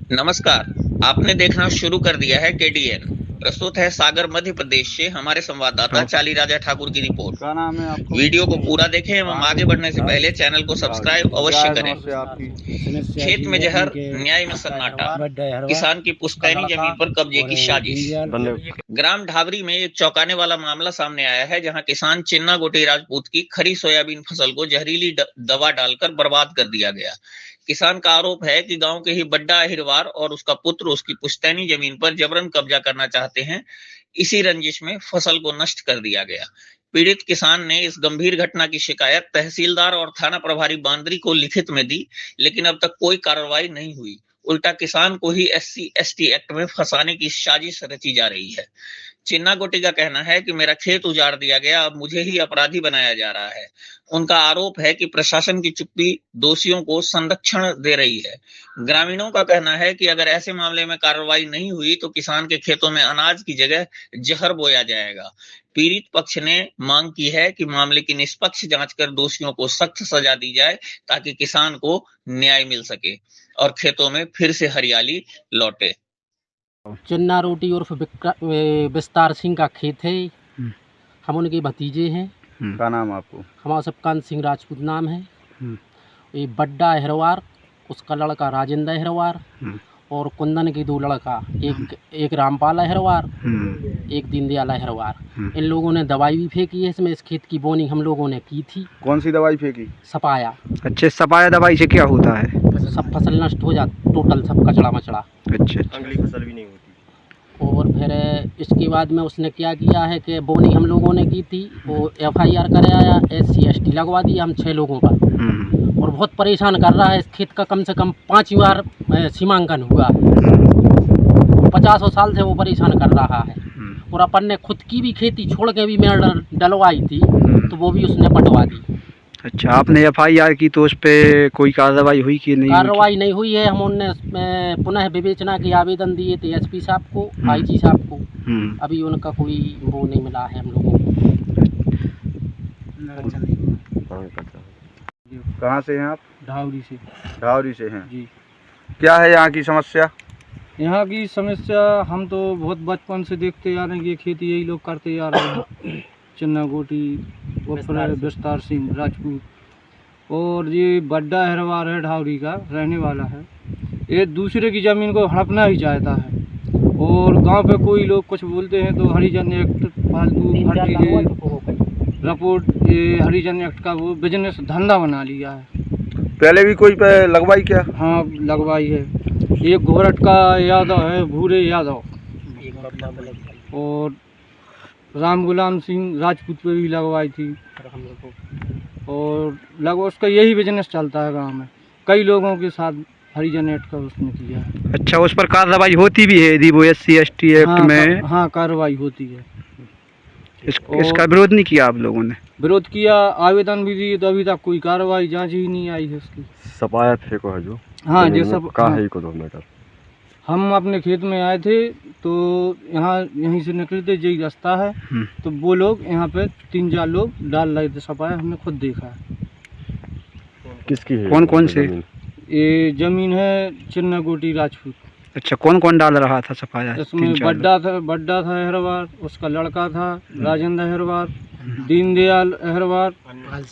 नमस्कार, आपने देखना शुरू कर दिया है केटीएन। प्रस्तुत है सागर मध्य प्रदेश से हमारे संवाददाता चाली राजा ठाकुर की रिपोर्ट। क्या नाम है आपको? वीडियो को पूरा देखें एवं आगे बढ़ने से पहले चैनल को सब्सक्राइब अवश्य करें। खेत में जहर, न्याय में सन्नाटा, किसान की पुश्तैनी जमीन पर कब्जे की साजिश। ग्राम ढाबरी में एक चौंकाने वाला मामला सामने आया है, जहां किसान चिन्ना गोटी राजपूत की खरी सोयाबीन फसल को जहरीली दवा डालकर बर्बाद कर दिया गया। किसान का आरोप है कि गांव के ही बड्डा अहिरवार और उसका पुत्र उसकी पुश्तैनी जमीन पर जबरन कब्जा करना चाहते हैं। इसी रंजिश में फसल को नष्ट कर दिया गया। पीड़ित किसान ने इस गंभीर घटना की शिकायत तहसीलदार और थाना प्रभारी बांदरी को लिखित में दी, लेकिन अब तक कोई कार्रवाई नहीं हुई। उल्टा किसान को ही SC/ST एक्ट में फंसाने की साजिश रची जा रही है। चिन्ना गोटी का कहना है कि मेरा खेत उजाड़ दिया गया, अब मुझे ही अपराधी बनाया जा रहा है। उनका आरोप है कि प्रशासन की चुप्पी दोषियों को संरक्षण दे रही है। ग्रामीणों का कहना है कि अगर ऐसे मामले में कार्रवाई नहीं हुई तो किसान के खेतों में अनाज की जगह जहर बोया जाएगा। पीड़ित पक्ष ने मांग की है कि मामले की निष्पक्ष जांच कर दोषियों को सख्त सजा दी जाए, ताकि किसान को न्याय मिल सके और खेतों में फिर से हरियाली लौटे। चिन्ना रोटी उर्फ विस्तार सिंह का खेत है। हम उनके भतीजे हैं। क्या नाम आपको? हमारा सबकांत सिंह राजपूत नाम है। ये बड्डा अहिरवार, उसका लड़का राजेंद्र अहिरवार और कुंदन के 2 लड़का, एक रामपाल अहिरवार, एक दीनदयाल अहिरवार। इन लोगों ने दवाई भी फेंकी है इसमें। इस खेत की बोनी हम लोगों ने की थी। कौन सी दवाई फेंकी? सपाया। अच्छा, सपाया दवाई से क्या होता है? सब फसल नष्ट हो जाती, टोटल सब कचड़ा मचड़ा। अच्छा, अगली फसल भी नहीं होती। और फिर इसके बाद में उसने क्या किया है कि बोनी हम लोगों ने की थी, वो FIR कराया, SC/ST लगवा दिया हम 6 लोगों पर। और बहुत परेशान कर रहा है। इस खेत का कम से कम 5 बार सीमांकन हुआ है। 50 साल से वो परेशान कर रहा है। और अपन ने खुद की भी खेती छोड़ के भी मैं डलवाई थी, तो वो भी उसने पटवा दी। अच्छा, आपने FIR की तो उस पे कोई कार्रवाई हुई कि नहीं? कार्रवाई नहीं हुई है। हम उनने पुनः विवेचना के आवेदन दिए थे SP साहब को, IG साहब को। अभी उनका कोई वो नहीं मिला है हम लोगों को। कहाँ से हैं आप? ढावरी से। ढावरी से हैं जी। क्या है यहाँ की समस्या? यहाँ की समस्या हम तो बहुत बचपन से देखते आ रहे हैं कि ये खेती यही लोग करते आ रहे हैं। चिन्ना गोटी विस्तार सिंह राजपूत, और ये बड्डा अहिरवार है, ढावरी का रहने वाला है। ये दूसरे की ज़मीन को हड़पना ही चाहता है। और गांव पे कोई लोग कुछ बोलते हैं तो हरिजन एक्ट, फालतू रिपोर्ट, ये हरिजन एक्ट का वो बिजनेस धंधा बना लिया है। पहले भी कोई पे लगवाई क्या? हाँ, लगवाई है। एक घोरट का यादव है, भूरे यादव, और राम गुलाम सिंह राजपूत पे भी लगवाई थी। और लगभग उसका यही बिजनेस चलता है गांव में। कई लोगों के साथ हरिजन एक्ट का उसने किया है। अच्छा, उस पर कार्रवाई होती भी है यदि वो SC/ST एक्ट में? हाँ, कार्रवाई होती है। इसका विरोध नहीं किया आप लोगों ने? विरोध किया, आवेदन भी दिए, तो अभी तक कोई कार्रवाई जांच ही नहीं आई है उसकी। सपाया फेंको है जो? हाँ, ये सब कहाँ है को मैटर? हम अपने खेत में आए थे तो यहीं से निकलते यही रास्ता है, तो वो लोग यहाँ पे 3-4 लोग डाल रहे थे सपाया। हमने खुद देखा है। किसकी है? कौन कौन से? ये जमीन है चिन्ना गोटी राजपूत। अच्छा, कौन कौन डाल रहा था सपाया? इसमें बड्डा था अहिरवार, उसका लड़का था राजेंद्र अहिरवार, दीनदयाल अहिरवार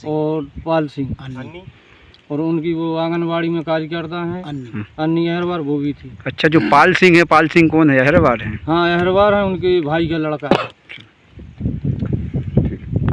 और पाल सिंह, और उनकी वो आंगनबाड़ी में कार्यकर्ता हैं अन्नी अहिरवार, वो भी थी। अच्छा, जो पाल सिंह है, पाल सिंह कौन है? अहिरवार है? हाँ, अहिरवार है, उनके भाई का लड़का है।